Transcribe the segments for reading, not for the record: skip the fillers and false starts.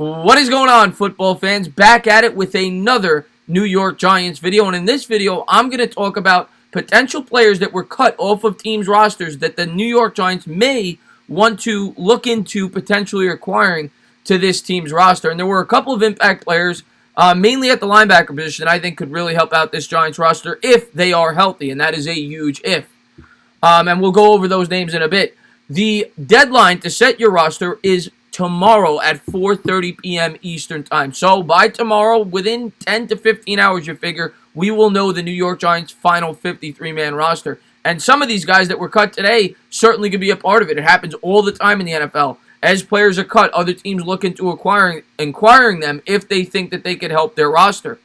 What is going on, football fans? Back at it with another New York Giants video. And in this video, I'm going to talk about potential players that were cut off of teams' rosters that the New York Giants may want to look into potentially acquiring to this team's roster. And there were a couple of impact players, mainly at the linebacker position, that I think could really help out this Giants roster if they are healthy. And that is a huge if. And we'll go over those names in a bit. The deadline to set your roster is tomorrow at 4:30 p.m. Eastern Time. So by tomorrow, within 10 to 15 hours, you figure, we will know the New York Giants' final 53-man roster. And some of these guys that were cut today certainly could be a part of it. It happens all the time in the NFL. As players are cut, other teams look into inquiring them if they think that they could help their roster.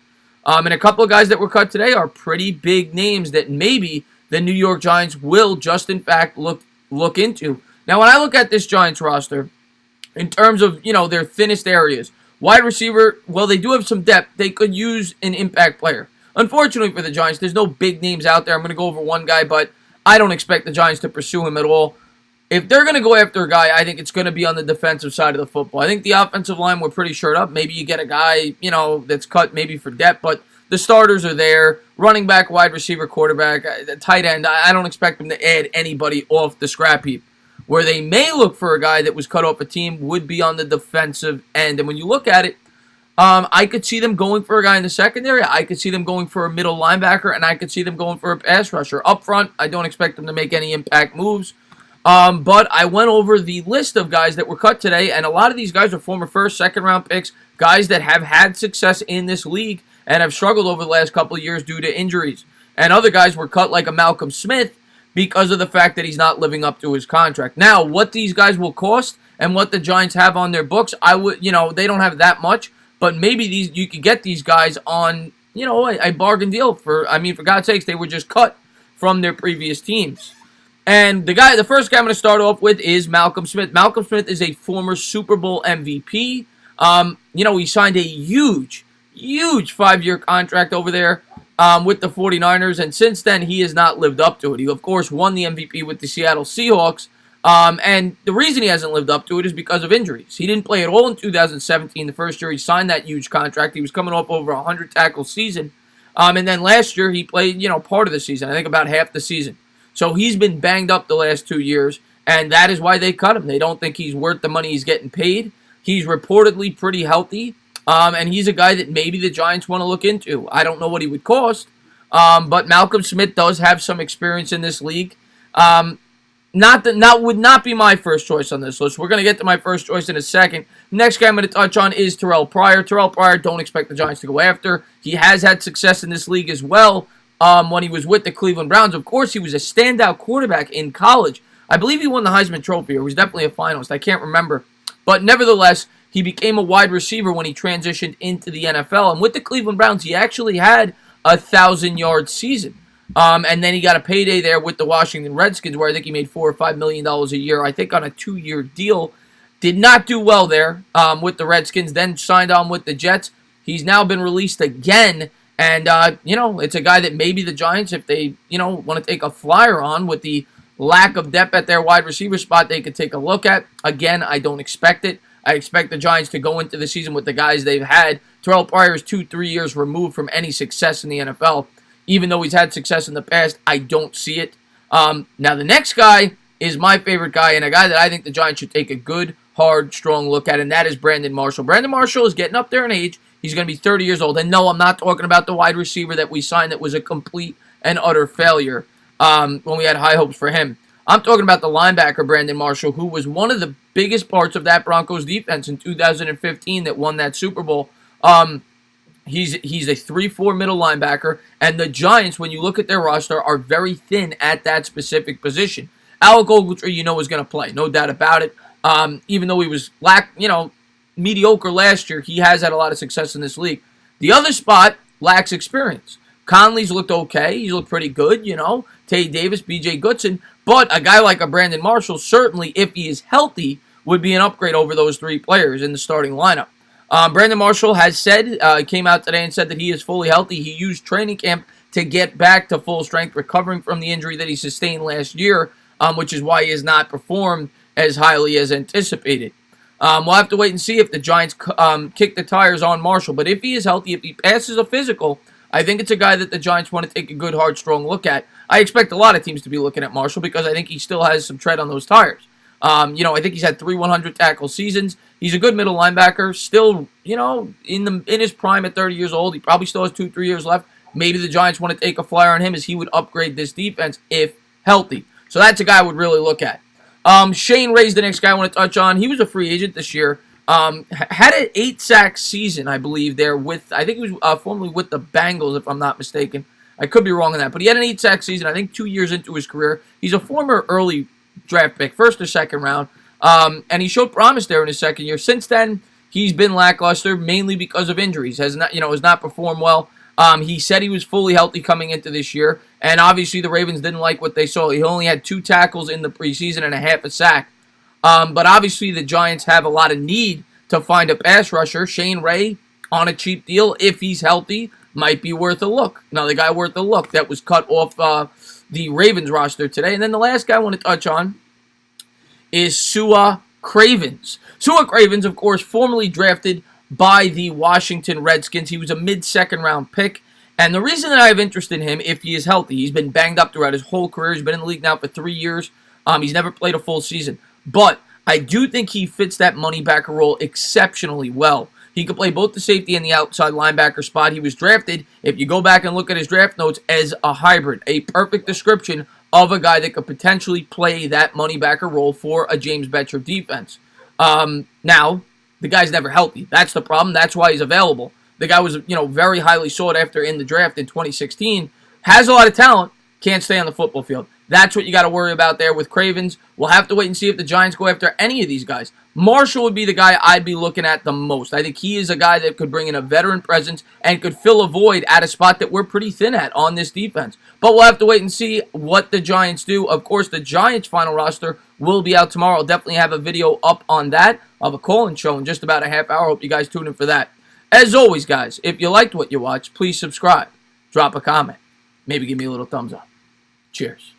And a couple of guys that were cut today are pretty big names that maybe the New York Giants will just, in fact, look into. Now, when I look at this Giants roster, in terms of, their thinnest areas, wide receiver, well, they do have some depth. They could use an impact player. Unfortunately for the Giants, there's no big names out there. I'm going to go over one guy, but I don't expect the Giants to pursue him at all. If they're going to go after a guy, I think it's going to be on the defensive side of the football. I think the offensive line, we're pretty short up. Maybe you get a guy, that's cut maybe for depth, but the starters are there. Running back, wide receiver, quarterback, tight end. I don't expect them to add anybody off the scrap heap. Where they may look for a guy that was cut off a team would be on the defensive end. And when you look at it, I could see them going for a guy in the secondary. I could see them going for a middle linebacker. And I could see them going for a pass rusher. Up front, I don't expect them to make any impact moves. But I went over the list of guys that were cut today. And a lot of these guys are former first, second round picks. Guys that have had success in this league and have struggled over the last couple of years due to injuries. And other guys were cut like a Malcolm Smith, because of the fact that he's not living up to his contract. Now, what these guys will cost and what the Giants have on their books, they don't have that much, but maybe you could get these guys on, a bargain deal for God's sakes, they were just cut from their previous teams. And the first guy I'm going to start off with is Malcolm Smith. Malcolm Smith is a former Super Bowl MVP. He signed a huge 5-year contract over there with the 49ers, and since then, he has not lived up to it. He, of course, won the MVP with the Seattle Seahawks, and the reason he hasn't lived up to it is because of injuries. He didn't play at all in 2017, the first year he signed that huge contract. He was coming off over a 100-tackle season, and then last year, he played, part of the season, I think about half the season. So he's been banged up the last 2 years, and that is why they cut him. They don't think he's worth the money he's getting paid. He's reportedly pretty healthy. And he's a guy that maybe the Giants want to look into. I don't know what he would cost, but Malcolm Smith does have some experience in this league. Would not be my first choice on this list. We're going to get to my first choice in a second. Next guy I'm going to touch on is Terell Pryor. Terell Pryor, don't expect the Giants to go after. He has had success in this league as well. When he was with the Cleveland Browns, of course, he was a standout quarterback in college. I believe he won the Heisman Trophy, or was definitely a finalist. I can't remember. But nevertheless, he became a wide receiver when he transitioned into the NFL. And with the Cleveland Browns, he actually had a 1,000-yard season. And then he got a payday there with the Washington Redskins, where I think he made $4 or $5 million a year, I think on a 2-year deal. Did not do well there with the Redskins, then signed on with the Jets. He's now been released again. And, it's a guy that maybe the Giants, if they, want to take a flyer on with the lack of depth at their wide receiver spot, they could take a look at. Again, I don't expect it. I expect the Giants to go into the season with the guys they've had. Terell Pryor is 2-3 years removed from any success in the NFL. Even though he's had success in the past, I don't see it. Now, the next guy is my favorite guy, and a guy that I think the Giants should take a good, hard, strong look at, and that is Brandon Marshall. Brandon Marshall is getting up there in age. He's going to be 30 years old. And no, I'm not talking about the wide receiver that we signed that was a complete and utter failure when we had high hopes for him. I'm talking about the linebacker, Brandon Marshall, who was one of the biggest parts of that Broncos defense in 2015 that won that Super Bowl. He's a 3-4 middle linebacker, and the Giants, when you look at their roster, are very thin at that specific position. Alec Ogletree, is going to play, no doubt about it. Even though he was mediocre last year, he has had a lot of success in this league. The other spot lacks experience. Conley's looked okay. He's looked pretty good, Tay Davis, B.J. Goodson. But a guy like a Brandon Marshall, certainly, if he is healthy, would be an upgrade over those three players in the starting lineup. Brandon Marshall has said, came out today and said that he is fully healthy. He used training camp to get back to full strength, recovering from the injury that he sustained last year, which is why he has not performed as highly as anticipated. We'll have to wait and see if the Giants kick the tires on Marshall. But if he is healthy, if he passes a physical, I think it's a guy that the Giants want to take a good, hard, strong look at. I expect a lot of teams to be looking at Marshall because I think he still has some tread on those tires. I think he's had 3 100 tackle seasons. He's a good middle linebacker. Still, in his prime at 30 years old. He probably still has 2-3 years left. Maybe the Giants want to take a flyer on him as he would upgrade this defense if healthy. So that's a guy I would really look at. Shane Ray's the next guy I want to touch on. He was a free agent this year. Had an 8-sack season, I believe, there with, I think he was formerly with the Bengals, if I'm not mistaken. I could be wrong on that. But he had an 8-sack season, I think 2 years into his career. He's a former early draft pick, first or second round. And he showed promise there in his second year. Since then, he's been lackluster, mainly because of injuries. Has not performed well. He said he was fully healthy coming into this year, and obviously the Ravens didn't like what they saw. He only had 2 tackles in the preseason and a half a sack. But obviously the Giants have a lot of need to find a pass rusher. Shane Ray, on a cheap deal, if he's healthy, might be worth a look. Another guy worth a look that was cut off the Ravens roster today. And then the last guy I want to touch on is Cravens. Cravens, of course, formerly drafted by the Washington Redskins. He was a mid-second round pick. And the reason that I have interest in him, if he is healthy, he's been banged up throughout his whole career. He's been in the league now for 3 years. He's never played a full season. But I do think he fits that money backer role exceptionally well. He could play both the safety and the outside linebacker spot. He was drafted, if you go back and look at his draft notes, as a hybrid. A perfect description of a guy that could potentially play that money backer role for a James Bettcher defense. Now, the guy's never healthy. That's the problem. That's why he's available. The guy was, very highly sought after in the draft in 2016. Has a lot of talent. Can't stay on the football field. That's what you got to worry about there with Cravens. We'll have to wait and see if the Giants go after any of these guys. Marshall would be the guy I'd be looking at the most. I think he is a guy that could bring in a veteran presence and could fill a void at a spot that we're pretty thin at on this defense. But we'll have to wait and see what the Giants do. Of course, the Giants' final roster will be out tomorrow. I'll definitely have a video up on that. I'll have a call-in show in just about a half hour. Hope you guys tune in for that. As always, guys, if you liked what you watched, please subscribe. Drop a comment. Maybe give me a little thumbs up. Cheers.